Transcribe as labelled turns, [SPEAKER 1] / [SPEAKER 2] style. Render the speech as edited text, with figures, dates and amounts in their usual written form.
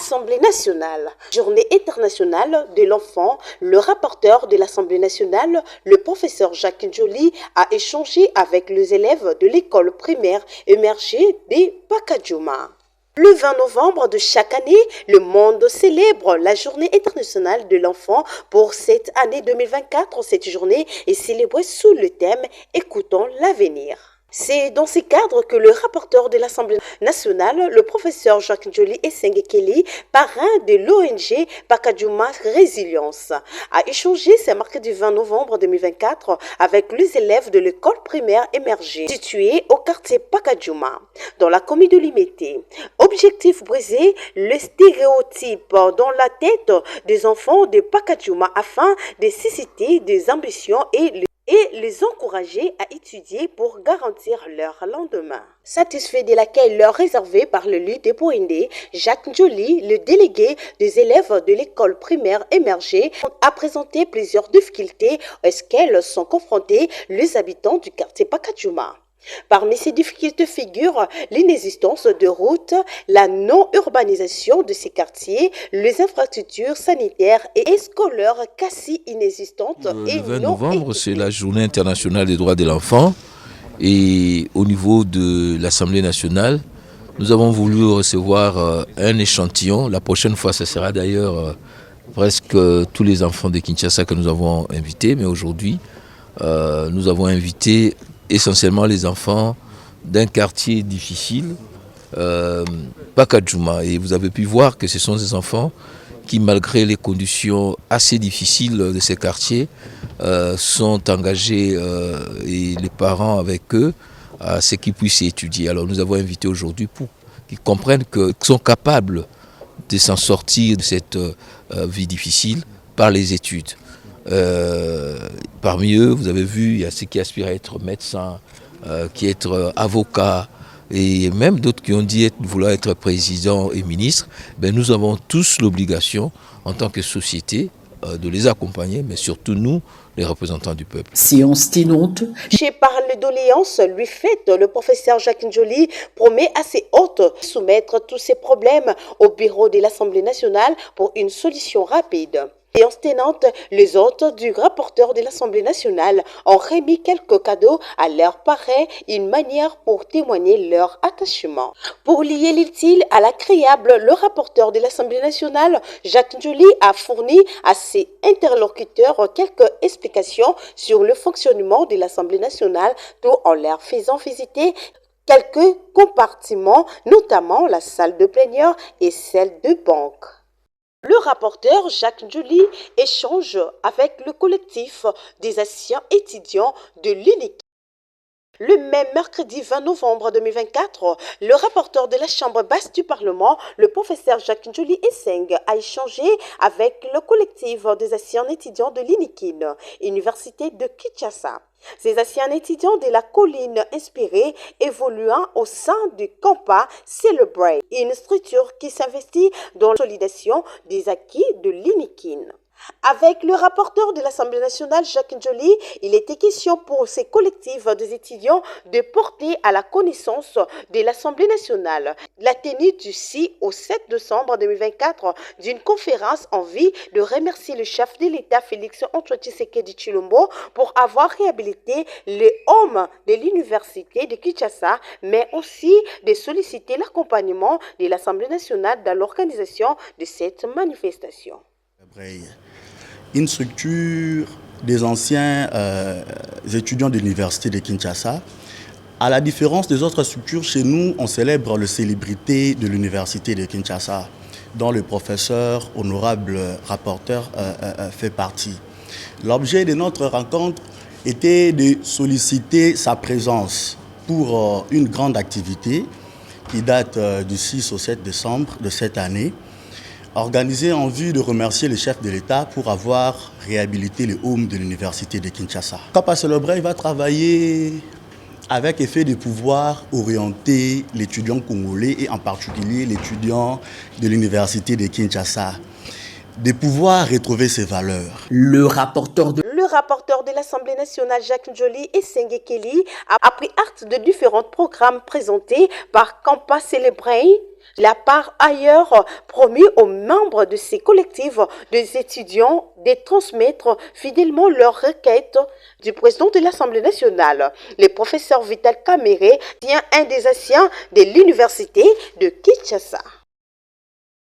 [SPEAKER 1] Assemblée nationale, Journée internationale de l'enfant, le rapporteur de l'Assemblée nationale, le professeur Jacques Njoli, a échangé avec les élèves de l'école primaire émergée des Pakadjouma. Le 20 novembre de chaque année, le monde célèbre la Journée internationale de l'enfant. Pour cette année 2024, cette journée est célébrée sous le thème « Écoutons l'avenir ». C'est dans ce cadre que le rapporteur de l'Assemblée nationale, le professeur Jacques Njoli Esengekeli, parrain de l'ONG Pakadjouma Résilience, a échangé ce mercredi 20 novembre 2024 avec les élèves de l'école primaire émergée située au quartier Pakadjouma, dans la commune de Limete. Objectif briser le stéréotype dans la tête des enfants de Pakadjouma afin de susciter des ambitions et les encourager à étudier pour garantir leur lendemain. Satisfait de l'accueil leur réservé par le lieu déployé, Jacques Njoli, le délégué des élèves de l'école primaire émergée, a présenté plusieurs difficultés auxquelles sont confrontés les habitants du quartier Pakadjouma. Parmi ces difficultés figurent l'inexistence de routes, la non-urbanisation de ces quartiers, les infrastructures sanitaires et scolaires quasi inexistantes.
[SPEAKER 2] Le 20 novembre, c'est la Journée internationale des droits de l'enfant. Et au niveau de l'Assemblée nationale, nous avons voulu recevoir un échantillon. La prochaine fois, ce sera d'ailleurs presque tous les enfants de Kinshasa que nous avons invités. Mais aujourd'hui, nous avons invité essentiellement les enfants d'un quartier difficile, Pakadjouma. Et vous avez pu voir que ce sont des enfants qui, malgré les conditions assez difficiles de ces quartiers, sont engagés et les parents avec eux à ce qu'ils puissent étudier. Alors nous avons invité aujourd'hui pour qu'ils comprennent qu'ils sont capables de s'en sortir de cette vie difficile par les études. Parmi eux, vous avez vu, il y a ceux qui aspirent à être médecins, qui être avocats, et même d'autres qui ont dit vouloir être président et ministre. Nous avons tous l'obligation, en tant que société, de les accompagner, mais surtout nous, les représentants du peuple.
[SPEAKER 1] Séance tenante. Par les doléances lui faites, le professeur Jacques Njoli promet à ses hôtes de soumettre tous ces problèmes au bureau de l'Assemblée nationale pour une solution rapide. Séance tenante, les hôtes du rapporteur de l'Assemblée nationale ont remis quelques cadeaux à leurs parrains, une manière pour témoigner leur attachement. Pour lier l'utile à l'agréable, le rapporteur de l'Assemblée nationale, Jacques Njoli, a fourni à ses interlocuteurs quelques explications sur le fonctionnement de l'Assemblée nationale, tout en leur faisant visiter quelques compartiments, notamment la salle de plénière et celle de banque. Le rapporteur Jacques Njoli échange avec le collectif des anciens étudiants de l'UNIC. Le même mercredi 20 novembre 2024, le rapporteur de la Chambre basse du Parlement, le professeur Jacques Njoli Eseng, a échangé avec le collectif des anciens étudiants de l'UNIKIN, Université de Kinshasa. Ces anciens étudiants de la colline inspirée évoluant au sein du Campa Celebrate, une structure qui s'investit dans la consolidation des acquis de l'UNIKIN. Avec le rapporteur de l'Assemblée nationale, Jacques Njoli, il était question pour ces collectifs des étudiants de porter à la connaissance de l'Assemblée nationale la tenue du 6 au 7 décembre 2024 d'une conférence en vue de remercier le chef de l'État Félix Antoine Tshisekedi Tshilombo pour avoir réhabilité les hommes de l'Université de Kinshasa, mais aussi de solliciter l'accompagnement de l'Assemblée nationale dans l'organisation de cette manifestation.
[SPEAKER 3] Une structure des anciens étudiants de l'université de Kinshasa. À la différence des autres structures, chez nous, on célèbre les célébrités de l'université de Kinshasa, dont le professeur honorable rapporteur fait partie. L'objet de notre rencontre était de solliciter sa présence pour une grande activité qui date du 6 au 7 décembre de cette année, organisé en vue de remercier le chef de l'État pour avoir réhabilité les homes de l'université de Kinshasa. Campa Celebrate va travailler avec effet de pouvoir orienter l'étudiant congolais et en particulier l'étudiant de l'université de Kinshasa, de pouvoir retrouver ses valeurs.
[SPEAKER 1] Le rapporteur Le rapporteur de l'Assemblée nationale, Jacques Njoli et Sengue Kelly, a pris acte de différents programmes présentés par Campa Celebrate. La part ailleurs promis aux membres de ces collectifs des étudiants de transmettre fidèlement leurs requêtes du président de l'Assemblée nationale. Le professeur Vital Kamere tient un des anciens de l'université de Kinshasa.